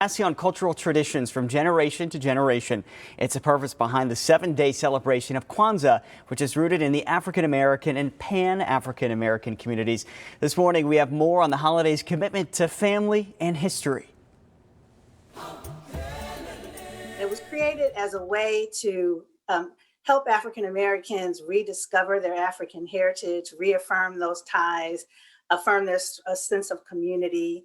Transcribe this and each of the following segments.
Passing on cultural traditions from generation to generation. It's a purpose behind the 7-day celebration of Kwanzaa, which is rooted in the African American and Pan-African American communities. This morning, we have more on the holiday's commitment to family and history. It was created as a way to help African Americans rediscover their African heritage, reaffirm those ties, affirm their sense of community.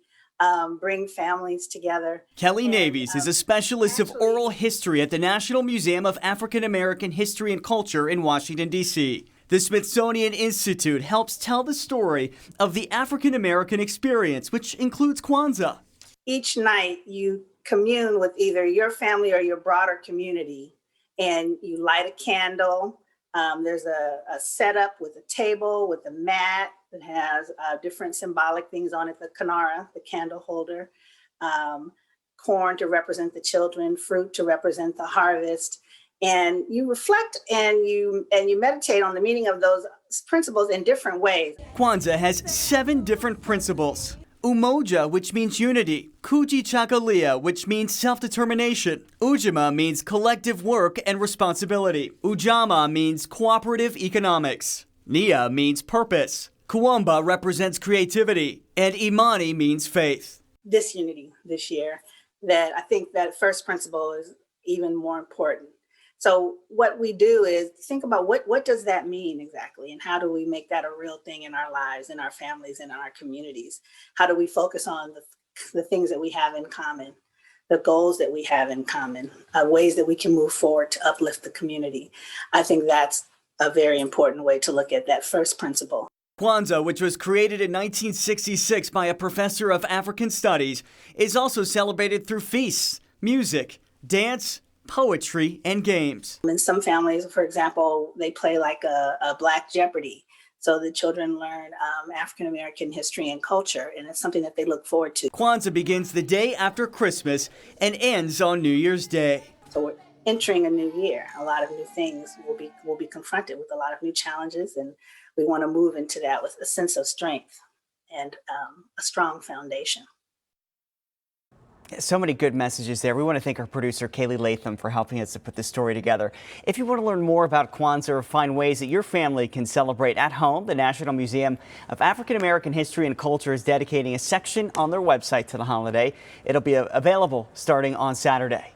Bring families together. Kelly Navies is a specialist of oral history at the National Museum of African American History and Culture in Washington, D.C. The Smithsonian Institute helps tell the story of the African American experience, which includes Kwanzaa. Each night you commune with either your family or your broader community, and you light a candle. There's a setup with a table, with a mat that has different symbolic things on it, the kinara, the candle holder, corn to represent the children, fruit to represent the harvest. And you reflect and you meditate on the meaning of those principles in different ways. Kwanzaa has 7 different principles. Umoja, which means unity. Kujichagulia, which means self-determination. Ujima means collective work and responsibility. Ujamaa means cooperative economics. Nia means purpose. Kuomba represents creativity. And Imani means faith. This unity this year, that I think that first principle is even more important. So what we do is think about what does that mean exactly, and how do we make that a real thing in our lives, in our families, in our communities? How do we focus on the things that we have in common, the goals that we have in common, ways that we can move forward to uplift the community? I think that's a very important way to look at that first principle. Kwanzaa, which was created in 1966 by a professor of African Studies, is also celebrated through feasts, music, dance, poetry, and games. In some families, for example, they play like a Black Jeopardy. So the children learn African American history and culture, and it's something that they look forward to. Kwanzaa begins the day after Christmas and ends on New Year's Day. So we're entering a new year. A lot of new things will be confronted with, a lot of new challenges, and we want to move into that with a sense of strength and a strong foundation. So many good messages there. We want to thank our producer, Kaylee Latham, for helping us to put this story together. If you want to learn more about Kwanzaa or find ways that your family can celebrate at home, the National Museum of African American History and Culture is dedicating a section on their website to the holiday. It'll be available starting on Saturday.